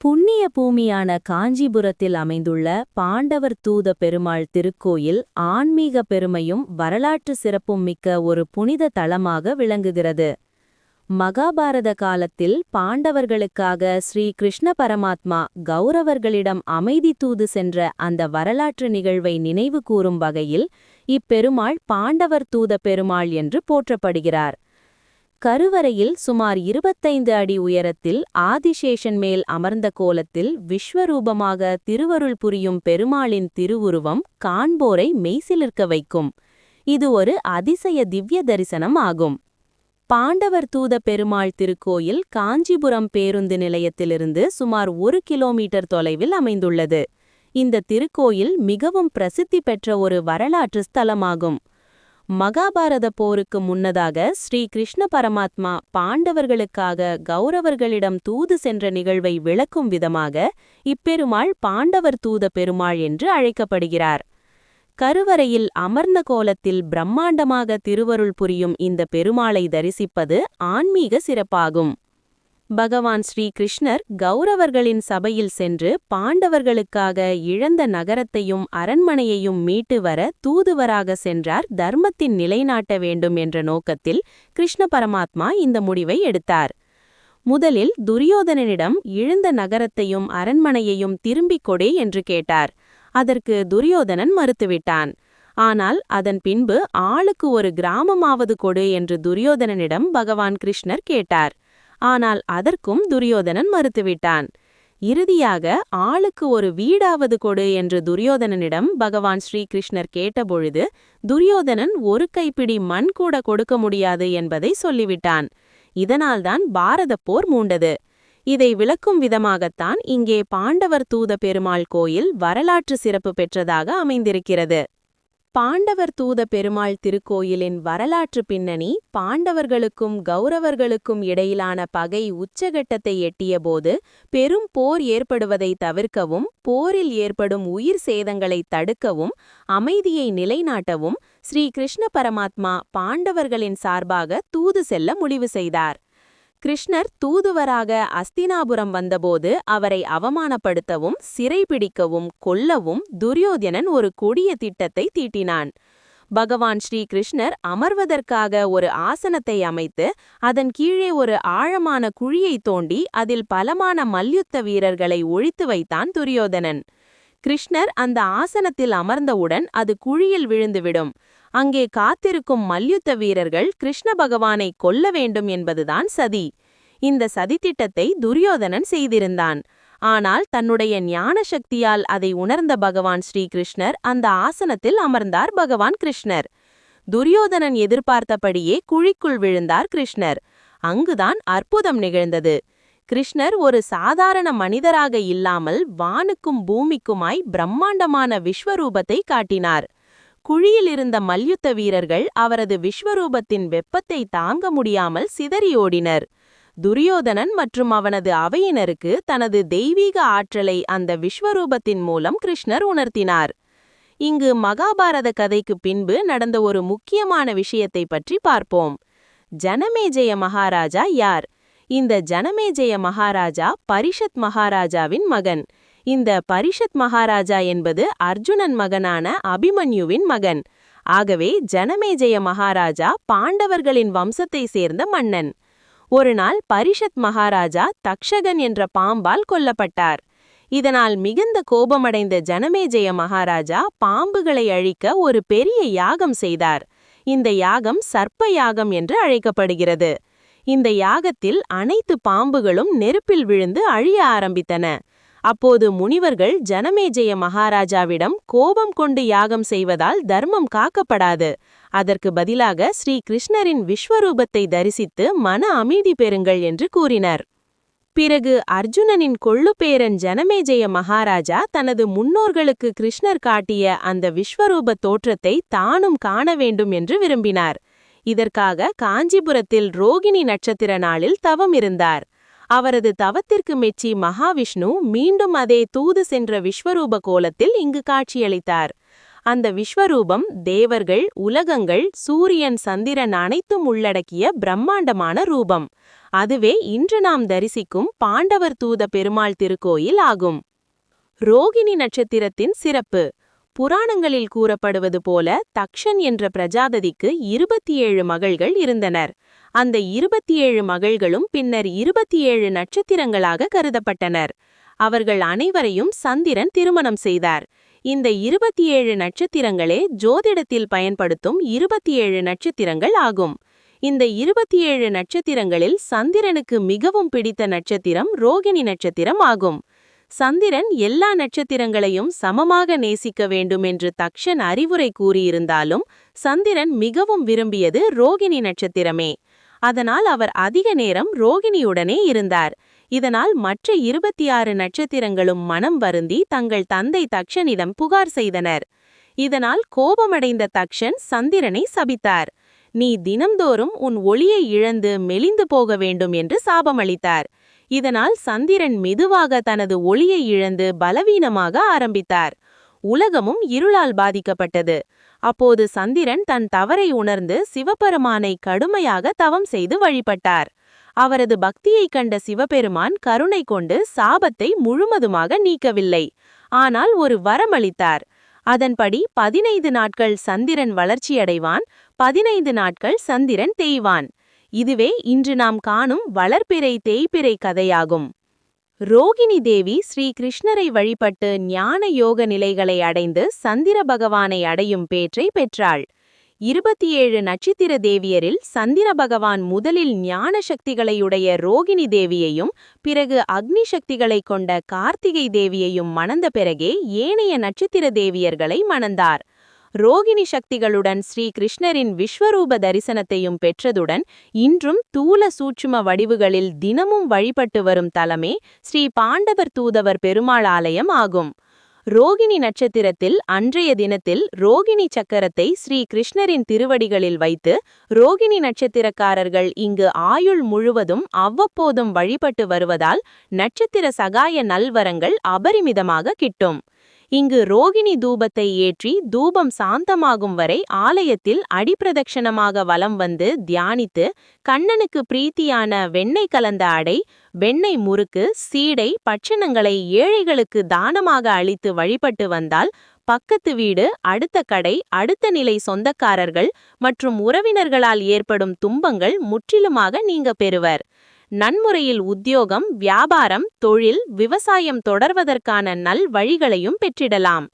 புண்ணிய பூமியான காஞ்சிபுரத்தில் அமைந்துள்ள பாண்டவர் தூத பெருமாள் திருக்கோயில் ஆன்மீக பெருமையும் வரலாற்று சிறப்பும் மிக்க ஒரு புனித தலமாக விளங்குகிறது. மகாபாரத காலத்தில் பாண்டவர்களுக்காக ஸ்ரீ கிருஷ்ண பரமாத்மா கௌரவர்களிடம் அமைதி தூது சென்ற அந்த வரலாற்று நிகழ்வை நினைவு கூறும் வகையில் இப்பெருமாள் பாண்டவர் தூத பெருமாள் என்று போற்றப்படுகிறார். கருவறையில் சுமார் 25 அடி உயரத்தில் ஆதிசேஷன் மேல் அமர்ந்த கோலத்தில் விஸ்வரூபமாக திருவருள் புரியும் பெருமாளின் திருவுருவம் காண்போரை மெய்சிலிர்க்க வைக்கும். இது ஒரு அதிசய திவ்ய தரிசனம் ஆகும். பாண்டவர் தூத பெருமாள் திருக்கோயில் காஞ்சிபுரம் பேருந்து நிலையத்திலிருந்து சுமார் 1 கிலோமீட்டர் தொலைவில் அமைந்துள்ளது. இந்த திருக்கோயில் மிகவும் பிரசித்தி பெற்ற ஒரு வரலாற்று ஸ்தலமாகும். மகாபாரத போருக்கு முன்னதாக ஸ்ரீ கிருஷ்ண பரமாத்மா பாண்டவர்களுக்காக கௌரவர்களிடம் தூது சென்ற நிகழ்வை விளக்கும் விதமாக இப்பெருமாள் பாண்டவர் தூத பெருமாள் என்று அழைக்கப்படுகிறார். கருவறையில் அமர்ந்த கோலத்தில் பிரம்மாண்டமாக திருவருள் புரியும் இந்த பெருமாளை தரிசிப்பது ஆன்மீக சிறப்பாகும். பகவான் ஸ்ரீ கிருஷ்ணர் கௌரவர்களின் சபையில் சென்று பாண்டவர்களுக்காக இழந்த நகரத்தையும் அரண்மனையையும் மீட்டு வர தூதுவராக சென்றார். தர்மத்தின் நிலைநாட்ட வேண்டும் என்ற நோக்கத்தில் கிருஷ்ண பரமாத்மா இந்த முடிவை எடுத்தார். முதலில் துரியோதனனிடம் இழந்த நகரத்தையும் அரண்மனையையும் திரும்பிக் கொடே என்று கேட்டார். அதற்கு துரியோதனன் மறுத்துவிட்டான். ஆனால் அதன் பின்பு ஆளுக்கு ஒரு கிராமமாவது கொடு என்று துரியோதனனிடம் பகவான் கிருஷ்ணர் கேட்டார். ஆனால் அதற்கும் துரியோதனன் மறுத்துவிட்டான். இறுதியாக ஆளுக்கு ஒரு வீடாவது கொடு என்று துரியோதனனிடம் பகவான் ஸ்ரீகிருஷ்ணர் கேட்டபொழுது துரியோதனன் ஒரு கைப்பிடி மண் கூட கொடுக்க முடியாது என்பதை சொல்லிவிட்டான். இதனால்தான் பாரதப் போர் மூண்டது. இதை விளக்கும் விதமாகத்தான் இங்கே பாண்டவர் தூத பெருமாள் கோயில் வரலாற்று சிறப்பு பெற்றதாக அமைந்திருக்கிறது. பாண்டவர் தூத பெருமாள் திருக்கோயிலின் வரலாற்று பின்னணி பாண்டவர்களுக்கும் கௌரவர்களுக்கும் இடையிலான பகை உச்சகட்டத்தை எட்டியபோது பெரும் போர் ஏற்படுவதை தவிர்க்கவும், போரில் ஏற்படும் உயிர் சேதங்களை தடுக்கவும், அமைதியை நிலைநாட்டவும் ஸ்ரீ கிருஷ்ண பரமாத்மா பாண்டவர்களின் சார்பாக தூது செல்ல முடிவு செய்தார். கிருஷ்ணர் தூதுவராக அஸ்தினாபுரம் வந்தபோது அவரை அவமானப்படுத்தவும், சிறைபிடிக்கவும், கொல்லவும் துரியோதனன் ஒரு கொடிய திட்டத்தை தீட்டினான். பகவான் ஸ்ரீ கிருஷ்ணர் அமர்வதற்காக ஒரு ஆசனத்தை அமைத்து அதன் கீழே ஒரு ஆழமான குழியை தோண்டி அதில் பலமான மல்யுத்த வீரர்களை ஒழித்து வைத்தான் துரியோதனன். கிருஷ்ணர் அந்த ஆசனத்தில் அமர்ந்தவுடன் அது குழியில் விழுந்துவிடும். அங்கே காத்திருக்கும் மல்யுத்த வீரர்கள் கிருஷ்ண பகவானை கொல்ல வேண்டும் என்பதுதான் சதி. இந்த சதித்திட்டத்தை துரியோதனன் செய்திருந்தான். ஆனால் தன்னுடைய ஞான சக்தியால் அதை உணர்ந்த பகவான் ஸ்ரீகிருஷ்ணர் அந்த ஆசனத்தில் அமர்ந்தார். பகவான் கிருஷ்ணர் துரியோதனன் எதிர்பார்த்தபடியே குழிக்குள் விழுந்தார் கிருஷ்ணர். அங்குதான் அற்புதம் நிகழ்ந்தது. கிருஷ்ணர் ஒரு சாதாரண மனிதராக இல்லாமல் வானுக்கும் பூமிக்குமாய் பிரம்மாண்டமான விஸ்வரூபத்தை காட்டினார். குழியில் இருந்த மல்யுத்த வீரர்கள் அவரது விஸ்வரூபத்தின் வெப்பத்தை தாங்க முடியாமல் சிதறி ஓடினர். துரியோதனன் மற்றும் அவனது அவையினருக்கு தனது தெய்வீக ஆற்றலை அந்த விஸ்வரூபத்தின் மூலம் கிருஷ்ணர் உணர்த்தினார். இங்கு மகாபாரத கதைக்கு பின்பு நடந்த ஒரு முக்கியமான விஷயத்தை பற்றி பார்ப்போம். ஜனமேஜய மகாராஜா யார்? இந்த ஜனமேஜய மகாராஜா பரிஷத் மகாராஜாவின் மகன். இந்த பரிஷத் மகாராஜா என்பது அர்ஜுனன் மகனான அபிமன்யுவின் மகன். ஆகவே ஜனமேஜய மகாராஜா பாண்டவர்களின் வம்சத்தை சேர்ந்த மன்னன். ஒருநாள் பரிஷத் மகாராஜா தக்ஷகன் என்ற பாம்பால் கொல்லப்பட்டார். இதனால் மிகுந்த கோபமடைந்த ஜனமேஜய மகாராஜா பாம்புகளை அழிக்க ஒரு பெரிய யாகம் செய்தார். இந்த யாகம் சர்ப்ப யாகம் என்று அழைக்கப்படுகிறது. இந்த யாகத்தில் அனைத்து பாம்புகளும் நெருப்பில் விழுந்து அழிய ஆரம்பித்தன. அப்போது முனிவர்கள் ஜனமேஜய மகாராஜாவிடம் கோபம் கொண்டு யாகம் செய்வதால் தர்மம் காக்கப்படாது, அதற்கு பதிலாக ஸ்ரீ கிருஷ்ணரின் விஸ்வரூபத்தை தரிசித்து மன அமைதி பெறுங்கள் என்று கூறினர். பிறகு அர்ஜுனனின் கொள்ளுப்பேரன் ஜனமேஜய மகாராஜா தனது முன்னோர்களுக்கு கிருஷ்ணர் காட்டிய அந்த விஸ்வரூப தோற்றத்தை தானும் காண வேண்டும் என்று விரும்பினார். இதற்காக காஞ்சிபுரத்தில் ரோகிணி நட்சத்திர நாளில் தவம் இருந்தார். அவரது தவத்திற்கு மெச்சி மகாவிஷ்ணு மீண்டும் அதே தூது சென்ற விஸ்வரூப கோலத்தில் இங்கு காட்சியளித்தார். அந்த விஸ்வரூபம் தேவர்கள், உலகங்கள், சூரியன், சந்திரன் அனைத்தும் உள்ளடக்கிய பிரம்மாண்டமான ரூபம். அதுவே இன்று நாம் தரிசிக்கும் பாண்டவர் தூத பெருமாள் திருக்கோயில் ஆகும். ரோகிணி நட்சத்திரத்தின் சிறப்பு. புராணங்களில் கூறப்படுவது போல தக்ஷன் என்ற பிரஜாபதிக்கு 27 மகள்கள் இருந்தனர். அந்த 27 மகள்களும் பின்னர் 27 நட்சத்திரங்களாக கருதப்பட்டனர். அவர்கள் அனைவரையும் சந்திரன் திருமணம் செய்தார். இந்த 27 நட்சத்திரங்களே ஜோதிடத்தில் பயன்படுத்தும் 27 நட்சத்திரங்கள் ஆகும். இந்த 27 நட்சத்திரங்களில் சந்திரனுக்கு மிகவும் பிடித்த நட்சத்திரம் ரோகிணி நட்சத்திரம் ஆகும். சந்திரன் எல்லா நட்சத்திரங்களையும் சமமாக நேசிக்க வேண்டும் என்று தக்ஷன் அறிவுரை கூறியிருந்தாலும் சந்திரன் மிகவும் விரும்பியது ரோகிணி நட்சத்திரமே. அதனால் அவர் அதிக நேரம் ரோகிணியுடனே இருந்தார். இதனால் மற்ற 26 நட்சத்திரங்களும் மனம் வருந்தி தங்கள் தந்தை தக்ஷனிடம் புகார் செய்தனர். இதனால் கோபமடைந்த தக்ஷன் சந்திரனை சபித்தார். நீ தினம்தோறும் உன் ஒளியை இழந்து மெலிந்து போக வேண்டும் என்று சாபமளித்தார். இதனால் சந்திரன் மெதுவாக தனது ஒளியை இழந்து பலவீனமாக ஆரம்பித்தார். உலகமும் இருளால் பாதிக்கப்பட்டது. அப்போது சந்திரன் தன் தவறை உணர்ந்து சிவபெருமானை கடுமையாக தவம் செய்து வழிபட்டார். அவரது பக்தியைக் கண்ட சிவபெருமான் கருணை கொண்டு சாபத்தை முழுவதுமாக நீக்கவில்லை. ஆனால் ஒரு வரமளித்தார். அதன்படி 15 நாட்கள் சந்திரன் வளர்ச்சியடைவான், 15 நாட்கள் சந்திரன் தேய்வான். இதுவே இன்று நாம் காணும் வளர்பிறை தேய்பிறை கதையாகும். ரோகிணி தேவி ஸ்ரீ கிருஷ்ணரை வழிபட்டு ஞான யோக நிலைகளை அடைந்து சந்திர பகவானை அடையும் பேற்றை பெற்றாள். 27 நட்சத்திர தேவியரில் சந்திர பகவான் முதலில் ஞான சக்திகளையுடைய ரோகிணி தேவியையும் பிறகு அக்னி சக்திகளை கொண்ட கார்த்திகை தேவியையும் மணந்த பிறகே ஏனைய நட்சத்திர தேவியர்களை மணந்தார். ரோகிணி சக்திகளுடன் ஸ்ரீ கிருஷ்ணரின் விஸ்வரூப தரிசனத்தையும் பெற்றதுடன் இன்றும் தூல சூட்சும வடிவுகளில் தினமும் வழிபட்டு வரும் தலமே ஸ்ரீ பாண்டவர் தூதவர் பெருமாள் ஆலயம் ஆகும். ரோகிணி நட்சத்திரத்தில் அன்றைய தினத்தில் ரோகிணி சக்கரத்தை ஸ்ரீ கிருஷ்ணரின் திருவடிகளில் வைத்து ரோகிணி நட்சத்திரக்காரர்கள் இங்கு ஆயுள் முழுவதும் அவ்வப்போதும் வழிபட்டு வருவதால் நட்சத்திர சகாய நல்வரங்கள் அபரிமிதமாக கிட்டும். இங்கு ரோகிணி தூபத்தை ஏற்றி தூபம் சாந்தமாகும் வரை ஆலயத்தில் அடிப்பிரதட்சணமாக வலம் வந்து தியானித்து கண்ணனுக்கு பிரீத்தியான வெண்ணெய் கலந்த அடை, வெண்ணெய் முறுக்கு, சீடை, பட்சணங்களை ஏழைகளுக்கு தானமாக அளித்து வழிபட்டு வந்தால் பக்கத்து வீடு, அடுத்த கடை, அடுத்த நிலை சொந்தக்காரர்கள் மற்றும் உறவினர்களால் ஏற்படும் துன்பங்கள் முற்றிலுமாக நீங்க பெறுவர். நன்முறையில் உத்தியோகம், வியாபாரம், தொழில், விவசாயம் தொடர்வதற்கான நல் வழிகளையும் பெற்றிடலாம்.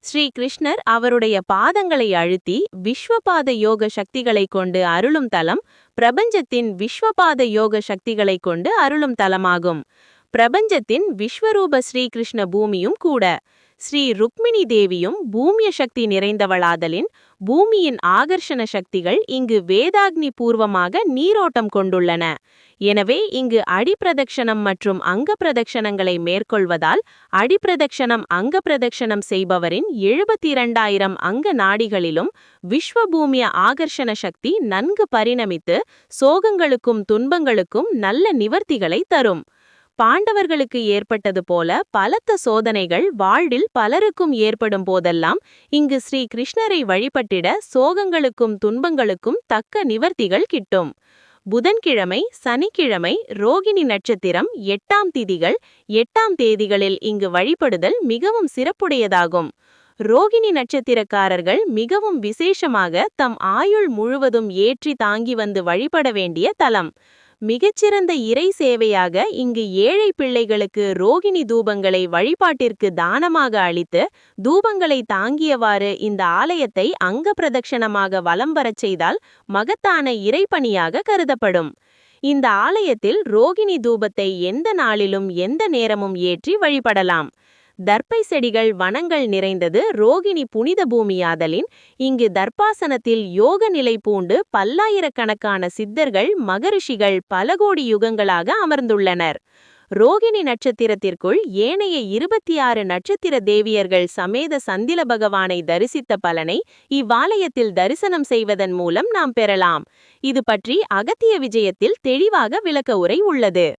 ஸ்ரீ கிருஷ்ணர் அவருடைய பாதங்களை அழுத்தி விஸ்வபாத யோக சக்திகளை கொண்டு அருளும் தலம் பிரபஞ்சத்தின் விஸ்வபாத யோக சக்திகளை கொண்டு அருளும் தலமாகும். பிரபஞ்சத்தின் விஸ்வரூப ஸ்ரீகிருஷ்ண பூமியும் கூட. ஸ்ரீ ருக்மிணி தேவியும் பூமிய சக்தி நிறைந்தவளாதலின் பூமியின் ஆகர்ஷண சக்திகள் இங்கு வேதாக்னி பூர்வமாக நீரோட்டம் கொண்டுள்ளன. எனவே இங்கு அடிப்பிரதட்சணம் மற்றும் அங்க பிரதட்சணங்களை மேற்கொள்வதால் அடிப்பிரதட்சணம் அங்க பிரதட்சணம் செய்பவரின் 72,000 அங்க நாடிகளிலும் விஸ்வபூமிய ஆகர்ஷண சக்தி நன்கு பரிணமித்து சோகங்களுக்கும் துன்பங்களுக்கும் நல்ல நிவர்த்திகளை தரும். பாண்டவர்களுக்கு ஏற்பட்டது போல பலத்த சோதனைகள் வாழ்வில் பலருக்கும் ஏற்படும் போதெல்லாம் இங்கு ஸ்ரீ கிருஷ்ணரை வழிபட்டிட சோகங்களுக்கும் துன்பங்களுக்கும் தக்க நிவர்த்திகள் கிட்டும். புதன்கிழமை, சனிக்கிழமை, ரோகிணி நட்சத்திரம் 8ஆம் திதிகள் 8ஆம் தேதிகளில் இங்கு வழிபடுதல் மிகவும் சிறப்புடையதாகும். ரோகிணி நட்சத்திரக்காரர்கள் மிகவும் விசேஷமாக தம் ஆயுள் முழுவதும் ஏற்றி தாங்கி வந்து வழிபட வேண்டிய தலம். மிகச்சிறந்த இறை சேவையாக இங்கு ஏழை பிள்ளைகளுக்கு ரோகிணி தூபங்களை வழிபாட்டிற்கு தானமாக அளித்து தூபங்களை தாங்கியவாறு இந்த ஆலயத்தை அங்க பிரதட்சணமாக வலம் வரச் செய்தால் மகத்தான இறைப்பணியாக கருதப்படும். இந்த ஆலயத்தில் ரோகிணி தூபத்தை எந்த நாளிலும் எந்த நேரமும் ஏற்றி வழிபடலாம். தர்ப்பை செடிகள் வனங்கள் நிறைந்தது ரோகிணி புனித பூமியாதலின் இங்கு தர்ப்பாசனத்தில் யோக நிலை பூண்டு பல்லாயிரக்கணக்கான சித்தர்கள், மகரிஷிகள் பல கோடி யுகங்களாக அமர்ந்துள்ளனர். ரோகிணி நட்சத்திரத்திற்குள் ஏனைய 26 நட்சத்திர தேவியர்கள் சமேத சந்தில பகவானை தரிசித்த பலனை இவ்வாலயத்தில் தரிசனம் செய்வதன் மூலம் நாம் பெறலாம். இது பற்றி அகத்திய விஜயத்தில் தெளிவாக விளக்க உரை உள்ளது.